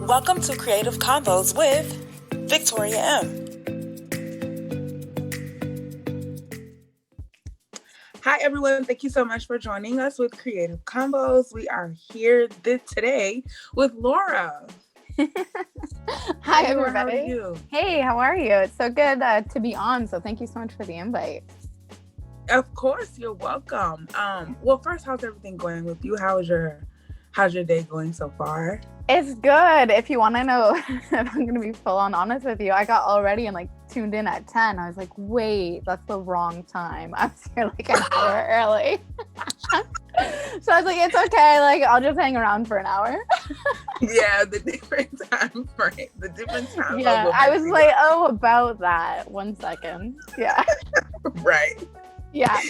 Welcome to Creativ Convos with Victoria M. Hi, everyone. Thank you so much for joining us with Creativ Convos. We are here today with Laura. Hi, everybody. Laura, how are you? Hey, how are you? It's so good to be on. So thank you so much for the invite. Of course, you're welcome. Well, first, how's everything going with you? How's your day going so far? It's good. If you want to know if I'm going to be full on honest with you, I got all ready and tuned in at 10. I was like, wait, that's the wrong time. I'm here an hour early. So I was like, it's okay. I'll just hang around for an hour. Yeah, the different time frame, the different time. Yeah, I was like, oh, about that. 1 second. Yeah. Right. Yeah.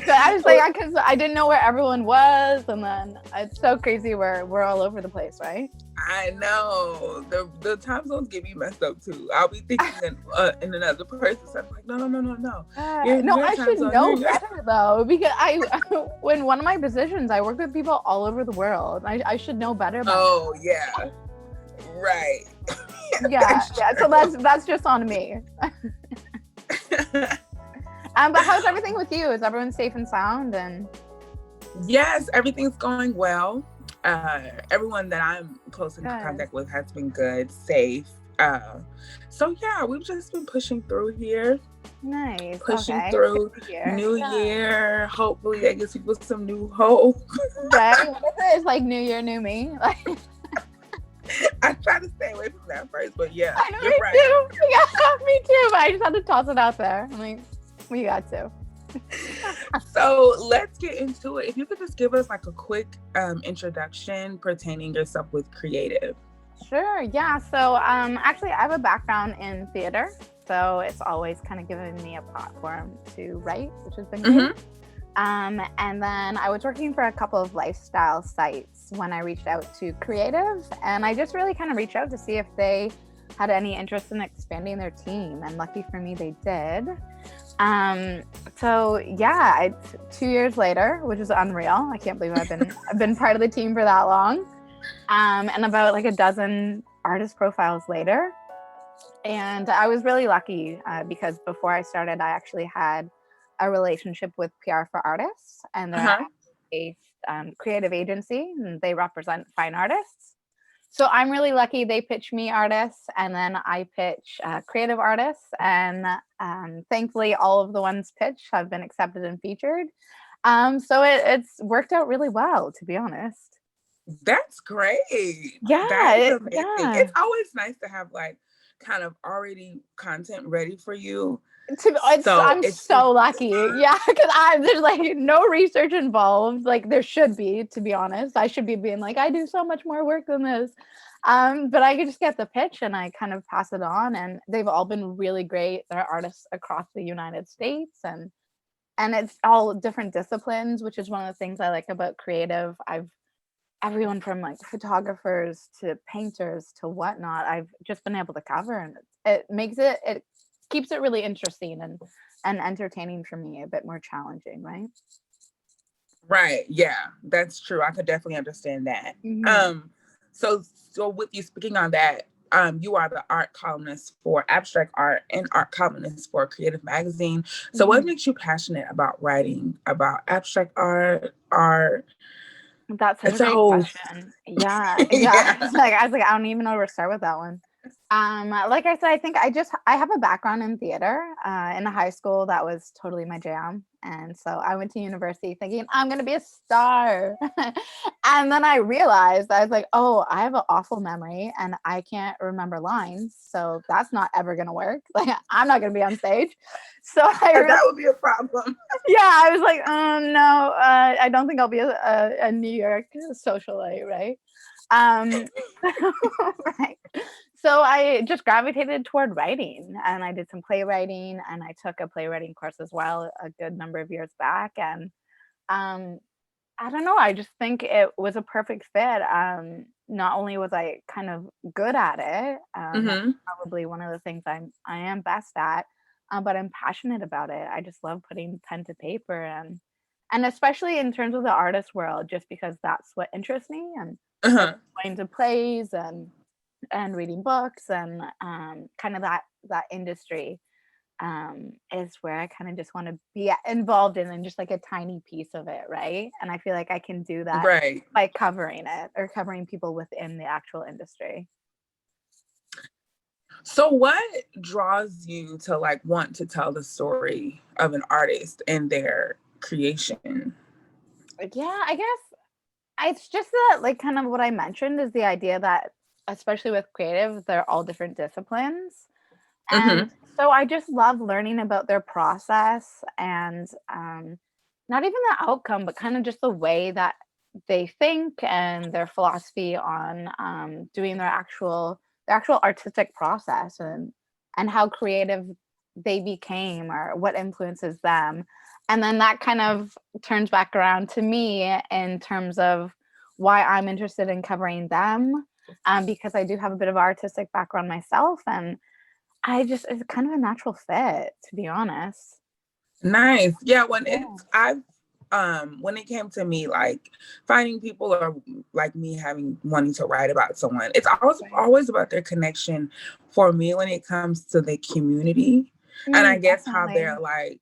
So I was like, because I didn't know where everyone was, and then it's so crazy we're all over the place, right? I know the time zones get me messed up too. I'll be thinking in another person. So I'm like, no. No, I should know better though, because when one of my positions, I work with people all over the world. I should know better. Oh yeah, right. Yeah. So that's just on me. But how's everything with you? Is everyone safe and sound? And yes, everything's going well. Everyone that I'm close in contact with has been good, safe. So yeah, we've just been pushing through here. Nice. Pushing through. New year. Hopefully that gives people some new hope. Right? It's like new year, new me. I try to stay away from that first, but yeah, I know, you're right. Too. Yeah, me too. But I just had to toss it out there. I'm like, we got to. So let's get into it. If you could just give us a quick introduction pertaining yourself with creative. Sure. Yeah. So actually, I have a background in theater, so it's always kind of given me a platform to write, which has been great. And then I was working for a couple of lifestyle sites when I reached out to Creative, and I just really kind of reached out to see if they had any interest in expanding their team, and lucky for me, they did. So yeah, 2 years later, which is unreal. I can't believe I've been part of the team for that long. And about a dozen artist profiles later. And I was really lucky because before I started, I actually had a relationship with PR for Artists, and they're a creative agency, and they represent fine artists. So I'm really lucky. They pitch me artists, and then I pitch creative artists. And thankfully, all of the ones pitched have been accepted and featured. So it's worked out really well, to be honest. That's great. Yeah, that's amazing. It's always nice to have kind of already content ready for you. I'm so lucky. Yeah, because there's no research involved. There should be, to be honest. I should be being I do so much more work than this. But I could just get the pitch and I kind of pass it on, and they've all been really great. They're artists across the United States, and it's all different disciplines, which is one of the things I like about creative. Everyone from photographers to painters to whatnot, I've just been able to cover, and it keeps it really interesting and entertaining for me, a bit more challenging, right? Right. Yeah, that's true. I could definitely understand that. So with you speaking on that, you are the art columnist for Abstract Art and art columnist for Creative Magazine. So what makes you passionate about writing about abstract art? That's such a great question. Yeah. I was I don't even know where to start with that one. Like I said, I think I have a background in theater. In high school, that was totally my jam. And so I went to university thinking I'm going to be a star. And then I realized, I was like, oh, I have an awful memory and I can't remember lines. So that's not ever going to work. I'm not going to be on stage. So that would be a problem. Yeah, I was like, no, I don't think I'll be a New York socialite, right? Right. So I just gravitated toward writing, and I did some playwriting, and I took a playwriting course as well a good number of years back. And I don't know, I just think it was a perfect fit. Not only was I kind of good at it, that's probably one of the things I am best at, but I'm passionate about it. I just love putting pen to paper, and especially in terms of the artist world, just because that's what interests me, and going to plays and and reading books and kind of that industry is where I kind of just want to be involved in and just like a tiny piece of it, right? And I feel like I can do that Right. by covering it or covering people within the actual industry. So what draws you to like want to tell the story of an artist and their creation? Yeah, I guess it's just that, like, kind of what I mentioned is the idea that, especially with creative, they're all different disciplines. And Mm-hmm. so I just love learning about their process and not even the outcome, but kind of just the way that they think and their philosophy on doing their actual artistic process and how creative they became or what influences them. And then that kind of turns back around to me in terms of why I'm interested in covering them, because I do have a bit of artistic background myself, and it's kind of a natural fit, to be honest. Nice. Yeah, Yeah. when it came to me like finding people or like me having wanting to write about someone, it's Right. always about their connection for me when it comes to the community. And I guess how Definitely.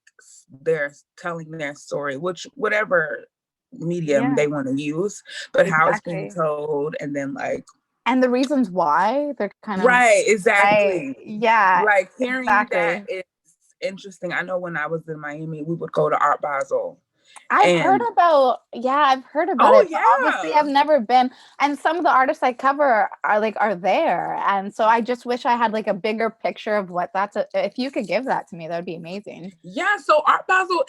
they're telling their story, which whatever medium Yeah, they want to use, but how it's being exactly. told and then like And the reasons why they're kind of right, right. exactly. Yeah, Like hearing that exactly. is interesting. I know when I was in Miami, we would go to Art Basel. I've And heard about oh it, but obviously yeah. I've never been. And some of the artists I cover are there. And so I just wish I had like a bigger picture of what if you could give that to me, that would be amazing. Yeah, so Art Basel,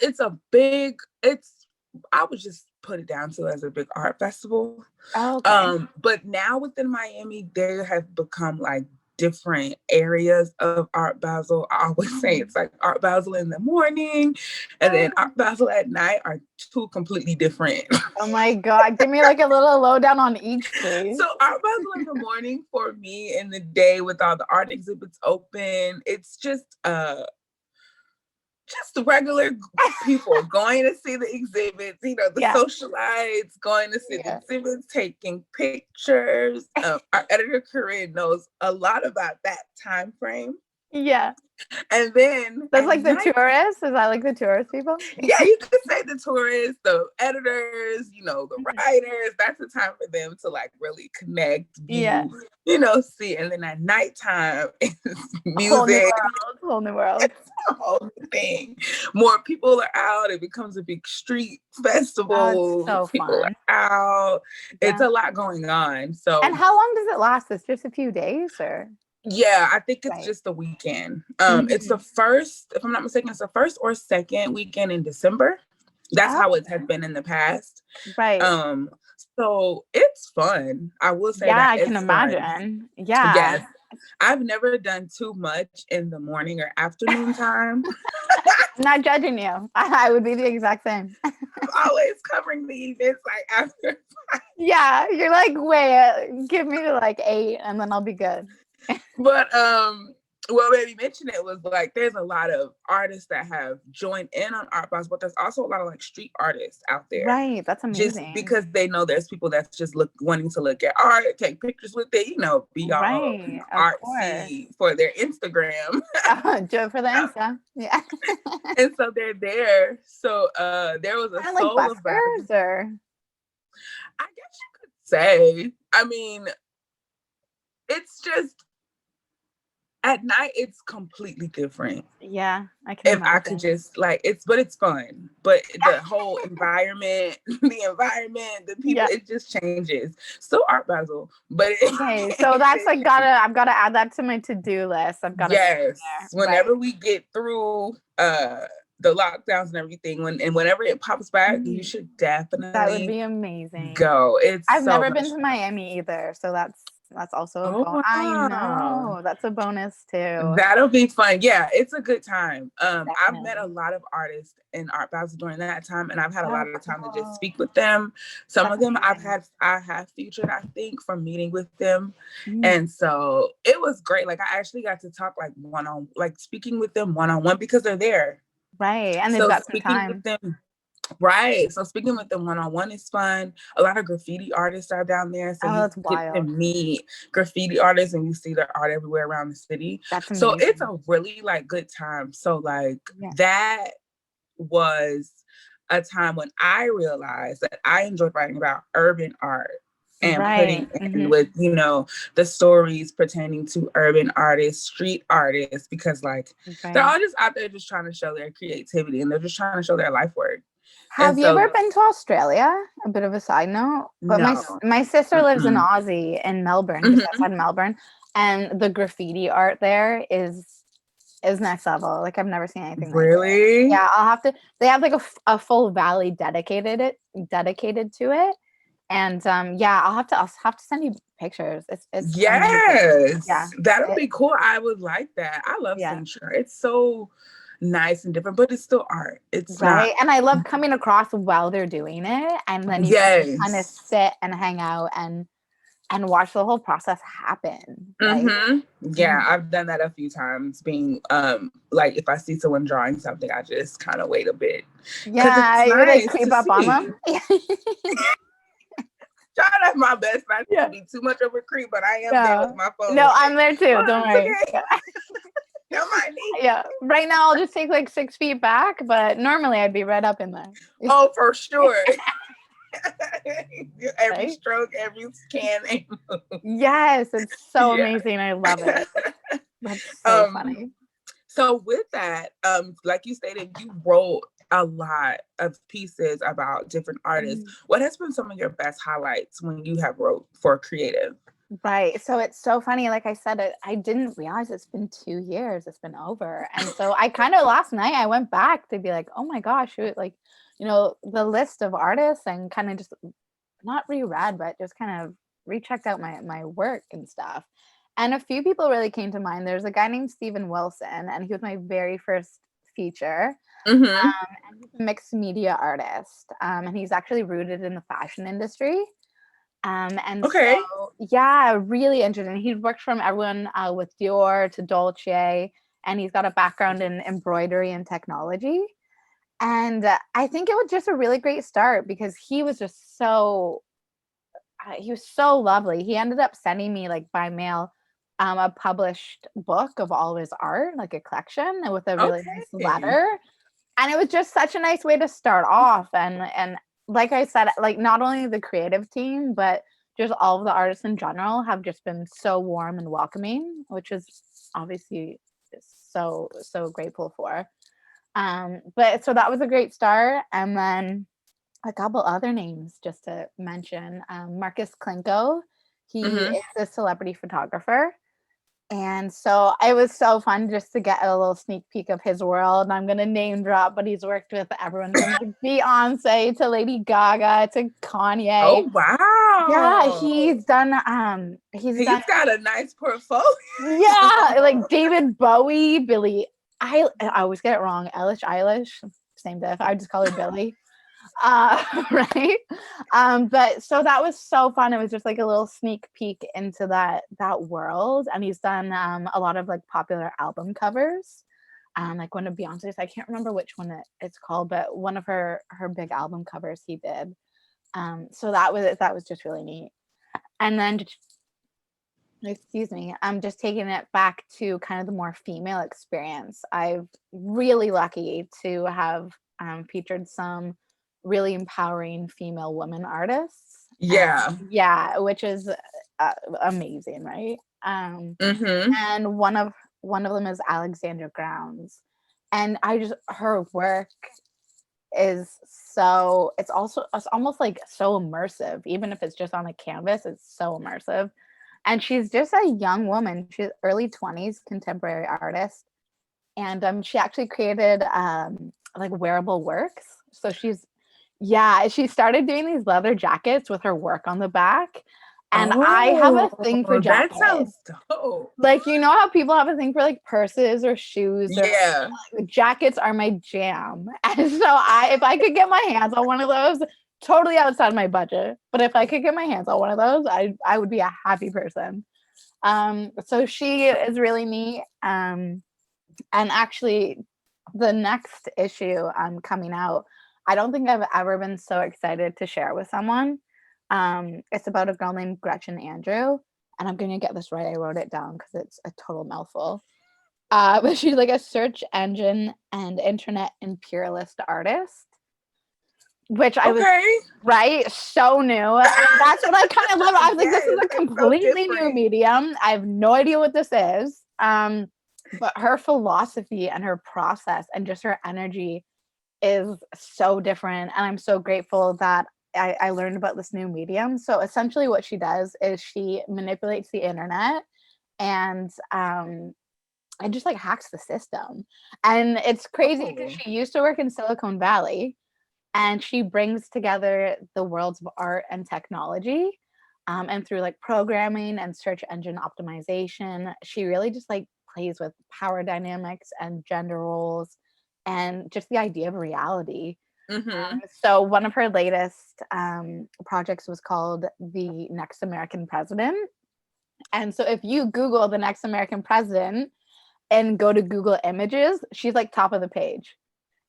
I would just put it down to as a big art festival. Oh, okay. But now within Miami, there have become like different areas of Art Basel. I always say Mhm. it's like Art Basel in the morning and then Art Basel at night are two completely different. Oh my God. Give me like a little lowdown on each, please. So Art Basel in the morning for me in the day with all the art exhibits open, it's just regular people going to see the exhibits, the Yeah. socialites going to see the Yeah. exhibits, taking pictures. Our editor Corinne knows a lot about that time frame. Yeah. And then That's at like the night, tourists. Is that like the tourist people? yeah, you could say the tourists, the editors, the Mhm. writers. That's the time for them to like really connect, Yeah. view, see. And then at nighttime, it's Whole new music. world. Whole new world. It's a whole new thing. More people are out. It becomes a big street Oh, it's festival. so People fun. are out. It's Yeah. a lot going on. And So how long does it last? It's just a few days or? yeah, I think it's Right. just the weekend. It's the Mhm. first, if I'm not mistaken, it's the first or second weekend in December. That's Oh, how it has been in the past. right. Um, so it's fun. I will say Yeah, that I can it's fun. imagine. Yeah. Yes. I've never done too much in the morning or afternoon time. I'm not judging you. I would be the exact same. I'm always covering the events like after. Yeah, you're like, wait, give me to like 8 and then I'll be good. But what made me mention it was like there's a lot of artists that have joined in on Art Box, but there's also a lot of like street artists out there. Right. That's Just amazing. because they know there's people that's just wanting to look at art, take pictures with it, be all Right. Of course. artsy for their Instagram. Do it for the Insta. Yeah. And so they're there. So there was a Kind of like soul of rappers. buskers or I guess you could say. I mean, it's just at night it's completely different. yeah, I can If I could imagine. just like it's fun. But the whole environment, the people, Yeah. it just changes. Still Art Basel, but Okay, so that's like I've gotta add that to my to-do list. I've gotta put it yes. there. Right. Whenever we get through the lockdowns and everything, whenever it pops back, you Mhm. should That would definitely be amazing. go. It's I've so never much been to fun. Miami either, so that's also a Oh I wow. know, that's a bonus too. That'll be fun. Yeah, it's a good time. I've met a Definitely. lot of artists in Art Basel during that time, and I've had a Oh, lot of the time to just cool. speak with them. Some That's of them amazing. I have featured, I think, from meeting with them, Mm, and so it was great. Like I actually got to talk like speaking with them one on one because they're there. right, and they've So got some speaking with time. them Right. So speaking with them one-on-one is fun. A lot of graffiti artists are down there. So Oh, you that's get to wild. meet graffiti artists and you see their art everywhere around the city. That's So it's amazing. a really like good time. So like Yeah. that was a time when I realized that I enjoyed writing about urban art and putting Right. in with, you know, the stories pertaining to urban artists, street artists, because like they're Right. all just out there just trying to show their creativity and they're just trying to show their life work. And Have you so ever been to Australia? A bit of a side note, but my no. my sister lives in Mm-mm. Aussie in Melbourne, just Mhm. outside Melbourne, and the graffiti art there is next level. Like I've never seen anything like it. Really? Yeah, I'll have to. They have like a full valley dedicated to it, and yeah, I'll have to send you pictures. It's amazing. Yeah, Yes. That would it, be cool. I would like that. I love yeah. seeing sure. It's so nice and different, but it's still art. It's not. Right. And I love coming across while they're doing it. And then you can just kind of Yes. sit and hang out and watch the whole process happen. Right. Mm-hmm. Yeah, Mhm. I've done that a few times. Being like if I see someone drawing something, I just kind of wait a bit because Yeah. it's You like nice creep to up on see. them. Trying to my best not to Yeah. be too much of a creep, but I am there Yeah. with my phone. No, Like, I'm there too. oh, Don't it's worry. okay. Yeah. Don't mind me. Yeah. Right now I'll just take like 6 feet back, but normally I'd be right up in there. Oh, for sure. Every Right. stroke, every scan. Yes. It's so Yeah. amazing. I love it. That's so um, funny. so with that, like you stated, you wrote a lot of pieces about different artists. Mhm. What has been some of your best highlights when you have wrote for Creative? Right. So it's so funny. Like I said, I didn't realize it's been 2 years. It's been over. And so I kind of last night I went back to be like, oh my gosh, like, the list of artists and kind of just not reread, but just kind of rechecked out my work and stuff. And a few people really came to mind. There's a guy named Steven Wilson, and he was my very first feature. Mm-hmm. And he's a mixed media artist. And he's actually rooted in the fashion industry. And Okay. so, yeah, really interesting. He's worked from everyone with Dior to Dolce, and he's got a background in embroidery and technology. And I think it was just a really great start because he was just he was so lovely. He ended up sending me like by mail a published book of all of his art, like a collection with a really nice Okay. letter. And it was just such a nice way to start off. And like I said, like not only the creative team, but just all of the artists in general have just been so warm and welcoming, which is obviously so grateful for. But so that was a great start. And then a couple other names just to mention. Marcus Klinko, he Mm-hmm. is a celebrity photographer. And so it was so fun just to get a little sneak peek of his world. And I'm gonna name drop, but he's worked with everyone from like Beyonce to Lady Gaga to Kanye. Oh Yeah, wow. he's done He's got a nice portfolio. yeah, like David Bowie, Billy I always get it wrong. Eilish, same diff. I just call her Billy. Right. But so that was so fun. It was just like a little sneak peek into that world. And he's done a lot of like popular album covers. Like one of Beyonce's, I can't remember which one it's called, but one of her big album covers he did. So that was just really neat. And then excuse me, I'm just taking it back to kind of the more female experience. I'm really lucky to have featured some really empowering female women artists. Yeah. Yeah, which is amazing, right? Mm-hmm. And one of them is Alexandra Grounds, and her work is it's almost like so immersive, even if it's just on a canvas. It's so immersive. And she's just a young woman. She's early 20s contemporary artist. And she actually created like wearable works. So she started doing these leather jackets with her work on the back. And I have a thing for Oh, that jackets. sounds dope. Like, you know how people have a thing for like purses or shoes or Yeah. jackets are my jam. And so if I could get my hands on one of those, totally outside my budget, but if I could get my hands on one of those, I would be a happy person. So she is really neat. And actually the next issue coming out, I don't think I've ever been so excited to share with someone. It's about a girl named Gretchen Andrew, and I'm gonna get this right. I wrote it down because it's a total mouthful. But she's like a search engine and internet imperialist artist, which I was right so new. That's what I kind of love. I was like, this is a completely new medium. I have no idea what this is. But her philosophy and her process and just her energy is so different. And I'm so grateful that I learned about this new medium. So essentially what she does is she manipulates the internet and just like hacks the system. And it's crazy because she used to work in Silicon Valley, and she brings together the worlds of art and technology. And through like programming and search engine optimization, she really just like plays with power dynamics and gender roles and just the idea of reality. So one of her latest projects was called The Next American President. And so if you Google the next American president and go to Google Images, she's like top of the page.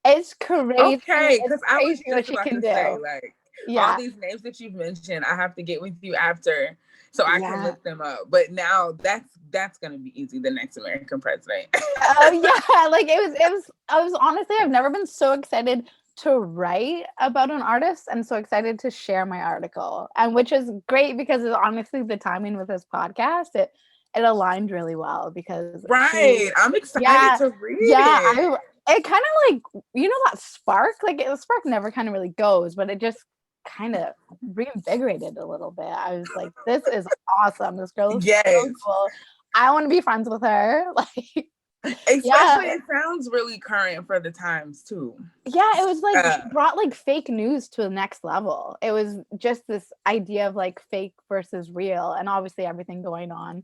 It's crazy. Okay, because I was what she can do. Say, like, all these names that you've mentioned, I have to get with you after so I can look them up. But now that's gonna be easy. The next American president. Like it was. I was honestly, I've never been so excited to write about an artist and so excited to share my article, and which is great because honestly the timing with this podcast it aligned really well because I'm excited to read it. It kind of like, you know, that spark, like the spark never kind of really goes, but it just kind of reinvigorated a little bit. I was like, this is awesome. This girl is so cool. I want to be friends with her. Like, especially it sounds really current for the times too. Yeah, it was like she brought like fake news to the next level. It was just this idea of like fake versus real, and obviously everything going on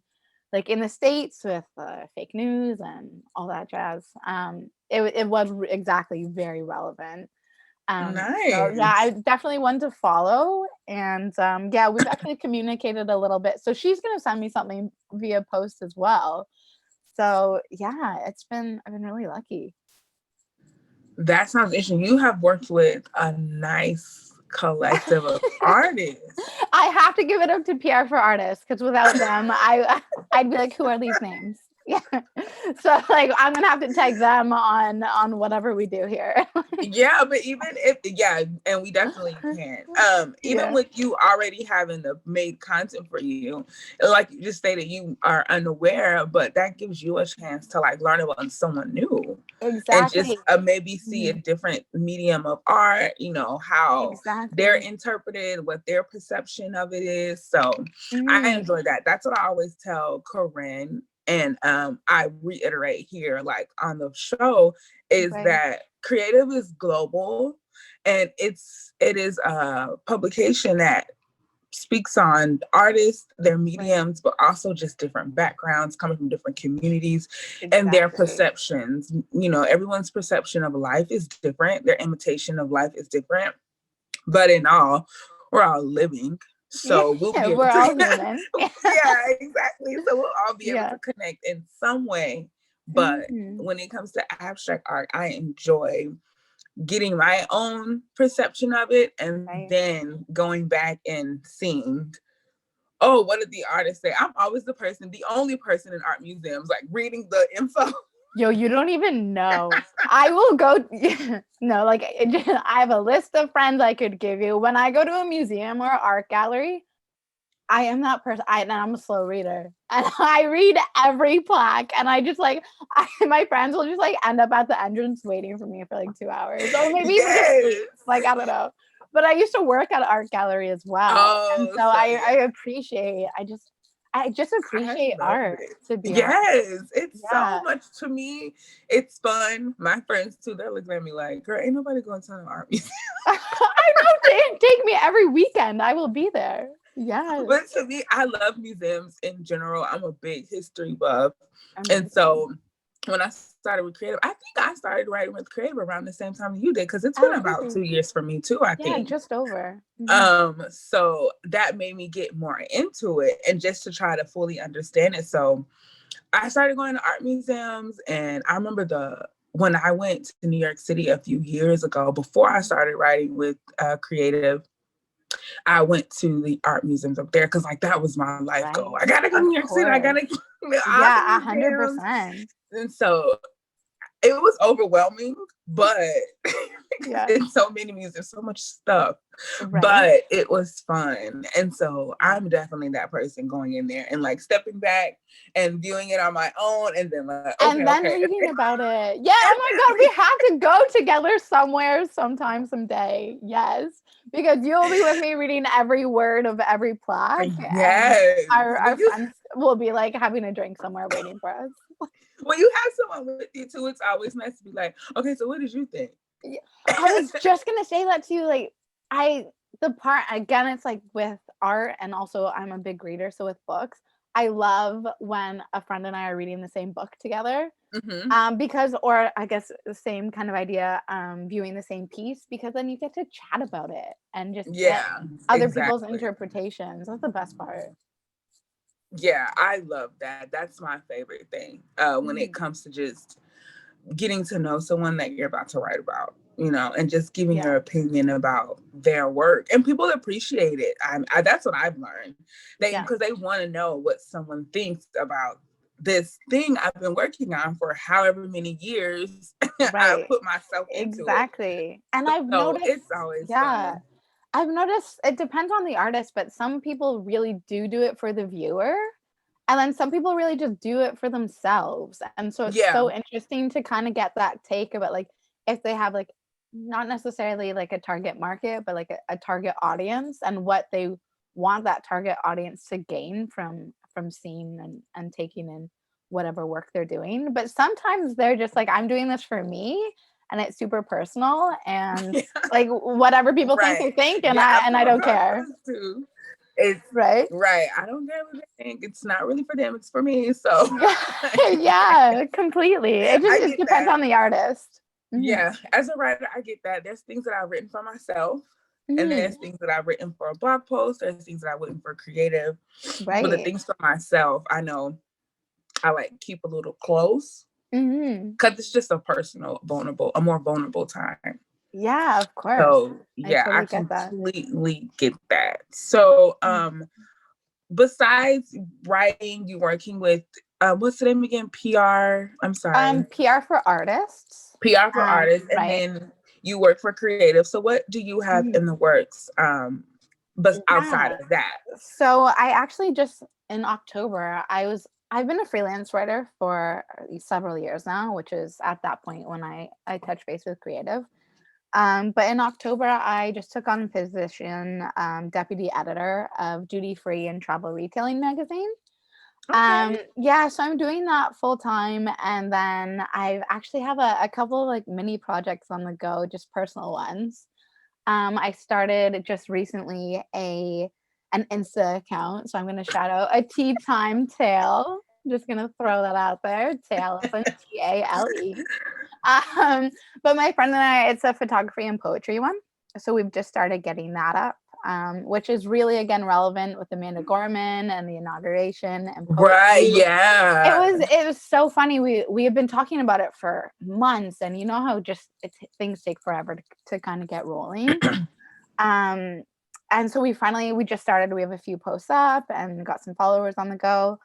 like in the States with fake news and all that jazz. It was exactly very relevant. Nice. So, yeah, I definitely one to follow. And we've actually communicated a little bit. So she's gonna send me something via post as well. So yeah, I've been really lucky. That sounds interesting. You have worked with a nice collective of artists. I have to give it up to PR for Artists because without them, I'd be like, who are these names? Yeah. So like I'm gonna have to tag them on whatever we do here. Yeah, but even if and we definitely can. Even with you already having the made content for you, like you just stated, you are unaware, but that gives you a chance to like learn about someone new. Exactly. And just maybe see a different medium of art, you know, how they're interpreted, what their perception of it is. So I enjoy that. That's what I always tell Corinne. And I reiterate here, like on the show, is that creative is global, and it is a publication that speaks on artists, their mediums, but also just different backgrounds coming from different communities and their perceptions. You know, everyone's perception of life is different. Their imitation of life is different. But in all, we're all living. So we'll be able all human. Exactly. So we'll all be able to connect in some way. But when it comes to abstract art, I enjoy getting my own perception of it and then going back and seeing, oh, what did the artist say? I'm always the only person in art museums, like reading the info. Yo, you don't even know. I will go. No, like I have a list of friends I could give you. When I go to a museum or art gallery, I am that person. I'm a slow reader, and I read every plaque. And I just like my friends will just like end up at the entrance waiting for me for like 2 hours, or maybe like I don't know. But I used to work at an art gallery as well, and so I appreciate. I just appreciate art. To be honest. It's so much to me. It's fun. My friends too, they're looking at me like, girl, ain't nobody going to an art museum. I know, take me every weekend. I will be there. Yeah. But to me, I love museums in general. I'm a big history buff. And so when I started with Creative, I think I started writing with Creative around the same time you did, because it's been about 2 years for me too, I think. Yeah, just over. So that made me get more into it and just to try to fully understand it. So I started going to art museums, and I remember when I went to New York City a few years ago, before I started writing with Creative, I went to the art museums up there because like that was my life goal. I gotta go to Of New York City. I course. gotta go to all Yeah, the museums. 100%. And so it was overwhelming, but Yeah. in so many museums, so much stuff. Right. But it was fun. And so Yeah. I'm definitely that person going in there and like stepping back and viewing it on my own and then like, okay, And then okay. reading about it. Yeah, oh my God, we have to go together somewhere sometime, someday. Yes. Because you'll be with me reading every word of every plaque. Yes. And our friends will be like having a drink somewhere waiting for us. When you have someone with you too, it's always nice to be like, okay, so what did you think? I was just gonna say that too. Like, the part again, it's like with art, and also I'm a big reader, so with books, I love when a friend and I are reading the same book together. Because, or I guess the same kind of idea, viewing the same piece, because then you get to chat about it and just get other people's interpretations. That's the best part. Yeah, I love that. That's my favorite thing when it comes to just getting to know someone that you're about to write about, you know, and just giving your opinion about their work. And people appreciate it. That's what I've learned. Because they want to know what someone thinks about this thing I've been working on for however many years. I put myself into it. And I've noticed it's always fun. I've noticed it depends on the artist, but some people really do it for the viewer. And then some people really just do it for themselves. And so it's so interesting to kind of get that take of it, like if they have like not necessarily like a target market, but like a target audience and what they want that target audience to gain from seeing and taking in whatever work they're doing. But sometimes they're just like, I'm doing this for me, and it's super personal, and like whatever people think they think, and I don't care. It's right. I don't care what they think. It's not really for them. It's for me. So yeah, completely. It just depends on the artist. Yeah, as a writer, I get that. There's things that I've written for myself, and there's things that I've written for a blog post. There's things that I've written for creative. But the things for myself, I know I like keep a little close because it's just a more vulnerable time. Yeah, of course. So yeah, I completely get that. So besides writing, you working with what's the name again? PR. I'm sorry. PR for artists. PR for artists, and then you work for creative. So what do you have in the works but outside of that? So I actually just in October, I've been a freelance writer for several years now, which is at that point when I touch base with creative. But in October, I just took on the position deputy editor of Duty Free and Travel Retailing Magazine. So I'm doing that full time, and then I actually have a couple of like mini projects on the go, just personal ones. I started just recently an Insta account, so I'm going to shout out a Tea Time Tale. I'm just going to throw that out there. Tale, Tale. But my friend and I, it's a photography and poetry one. So we've just started getting that up, which is really, again, relevant with Amanda Gorman and the inauguration and poetry. Right, yeah. It was so funny. We have been talking about it for months, and you know how just things take forever to kind of get rolling. And so we just started. We have a few posts up and got some followers on the go.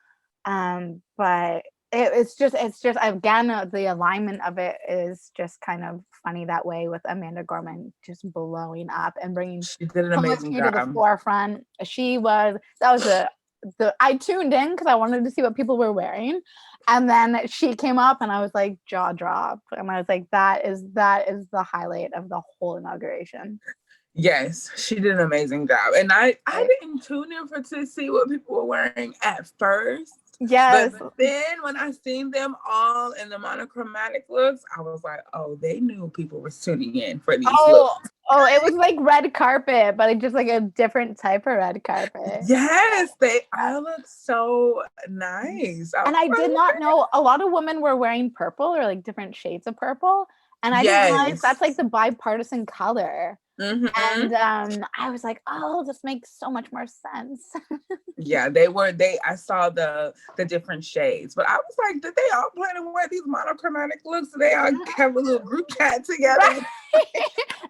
But it's just again, the alignment of it is just kind of funny that way, with Amanda Gorman just blowing up and bringing poetry to the forefront. I tuned in because I wanted to see what people were wearing, and then she came up and I was like jaw dropped, and I was like, that is the highlight of the whole inauguration. Yes, she did an amazing job, and I didn't tune in to see what people were wearing at first. Yes. But then when I seen them all in the monochromatic looks, I was like, oh, they knew people were tuning in for these looks. Oh, it was like red carpet, but just like a different type of red carpet. Yes, they all look so nice. And I did not know a lot of women were wearing purple or like different shades of purple. And I didn't realize that's like the bipartisan color. And I was like, oh, this makes so much more sense. Yeah, I saw the different shades, but I was like, did they all plan to wear these monochromatic looks? Did they all have a little group chat together? Right.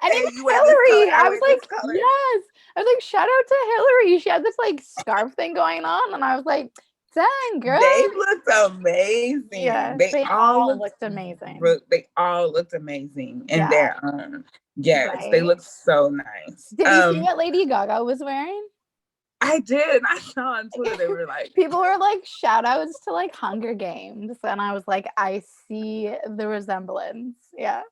And hey, even you wear this Hillary, color, I was like, yes. I was like, shout out to Hillary. She had this like scarf thing going on, and I was like, dang, girl. They looked amazing. Yeah, they all looked amazing. They all looked amazing in their yes, right? They looked so nice. Did you see what Lady Gaga was wearing? I did. I saw on Twitter they were like people were like shout outs to like Hunger Games, and I was like, I see the resemblance. Yeah.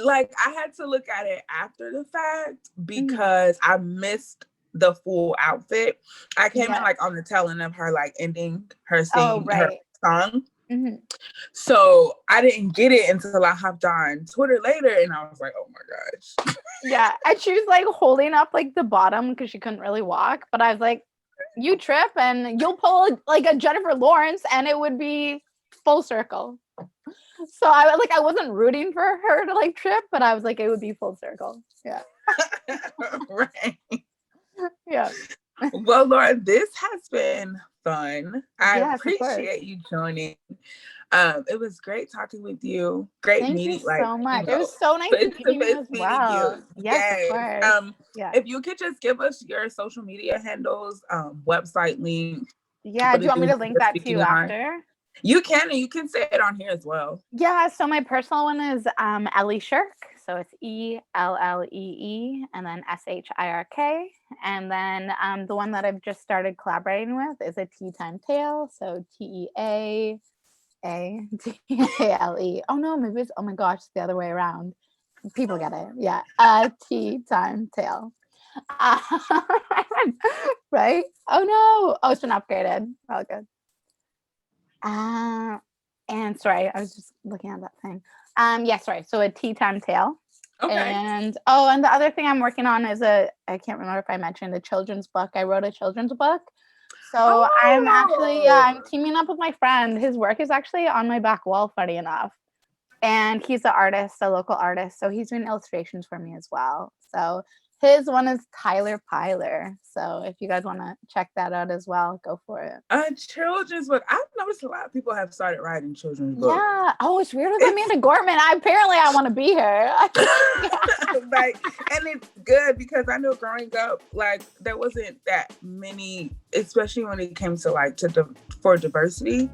I had to look at it after the fact because I missed the full outfit. I came in like on the tail end of her like ending her scene, her song. So I didn't get it until I hopped on Twitter later, and I was like, oh my gosh. Yeah, and she was like holding up like the bottom because she couldn't really walk, but I was like, you trip and you'll pull like a Jennifer Lawrence and it would be full circle. So I wasn't rooting for her to like trip, but I was like, it would be full circle. Yeah. Right. Yeah. Well, Laura, this has been fun. I appreciate you joining. It was great talking with you. Great meeting. Thank you so much. It was so nice to meet you as well. Yes, of course. If you could just give us your social media handles, website link. Yeah, do you want me to link that to you after? You can, and you can say it on here as well. Yeah, so my personal one is Ellie Shirk. So it's ELLEE and then SHIRK. And then the one that I've just started collaborating with is a Tea Time Tale. So TEAATALE. Oh no, maybe it's, oh my gosh, it's the other way around. People get it. Yeah. Tea Time Tale. Right? Oh no. Oh, it's been upgraded. Oh, good. And sorry, I was just looking at that thing. Sorry. So a Tea Time Tale. Okay. And the other thing I'm working on is I can't remember if I mentioned a children's book. I wrote a children's book. So I'm actually, I'm teaming up with my friend. His work is actually on my back wall, funny enough. And he's an artist, a local artist. So he's doing illustrations for me as well. So his one is Tyler Pyler. So if you guys want to check that out as well, go for it. A children's book. I've noticed a lot of people have started writing children's books. Yeah. Oh, it's weird with Amanda Gorman. Apparently I want to be her. Right. And it's good because I know growing up, like there wasn't that many, especially when it came to like for diversity.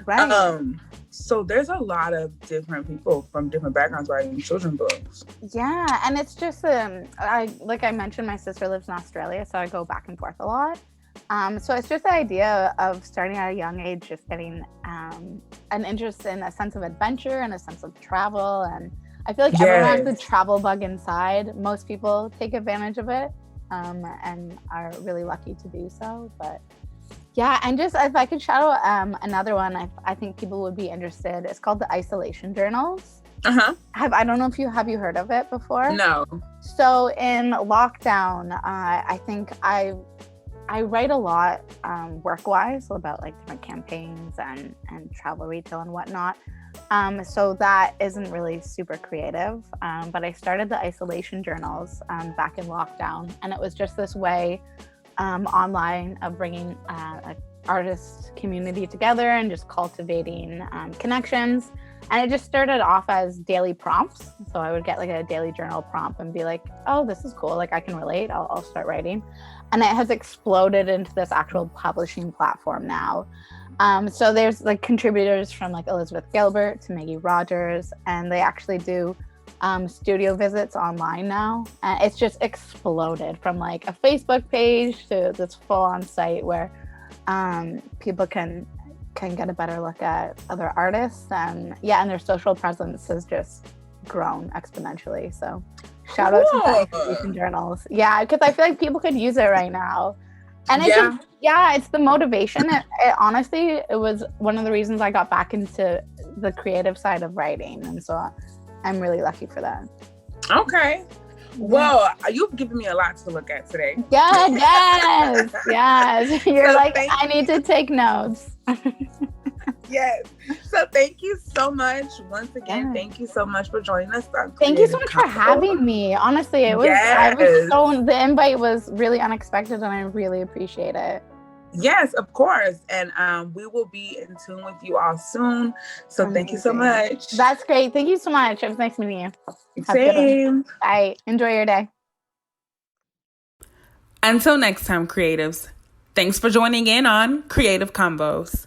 Right. So there's a lot of different people from different backgrounds writing children's books. Yeah, and it's just like I mentioned, my sister lives in Australia, so I go back and forth a lot. So it's just the idea of starting at a young age, just getting an interest in a sense of adventure and a sense of travel. And I feel like everyone has the travel bug inside. Most people take advantage of it and are really lucky to do so. But yeah, and just if I could shout out another one, I think people would be interested. It's called the Isolation Journals. I don't know if you have heard of it before? No. So in lockdown, I think I write a lot work-wise about like different campaigns and travel retail and whatnot. So that isn't really super creative. But I started the Isolation Journals back in lockdown, and it was just this way online of bringing an artist community together and just cultivating connections. And it just started off as daily prompts. So I would get like a daily journal prompt and be like, oh, this is cool. Like I can relate. I'll start writing. And it has exploded into this actual publishing platform now. So there's like contributors from like Elizabeth Gilbert to Maggie Rogers, and they actually do studio visits online now. And it's just exploded from like a Facebook page to this full-on site where people can get a better look at other artists, and their social presence has just grown exponentially. So shout out to the Isolation Journals. Yeah, because I feel like people could use it right now. And it's it's the motivation. It honestly, it was one of the reasons I got back into the creative side of writing. And so I'm really lucky for that. Okay. Well, you've given me a lot to look at today. Yes. You're so like, I need to take notes. Yes. So thank you so much. Once again, thank you so much for joining us on Thank you so Creative much for Convos. having me. Honestly, I was so, the invite was really unexpected and I really appreciate it. Yes, of course. And we will be in tune with you all soon. So Amazing. Thank you so much. That's great. Thank you so much. It was nice meeting you. Same. Bye. Enjoy your day. Until next time, creatives. Thanks for joining in on Creativ Convos.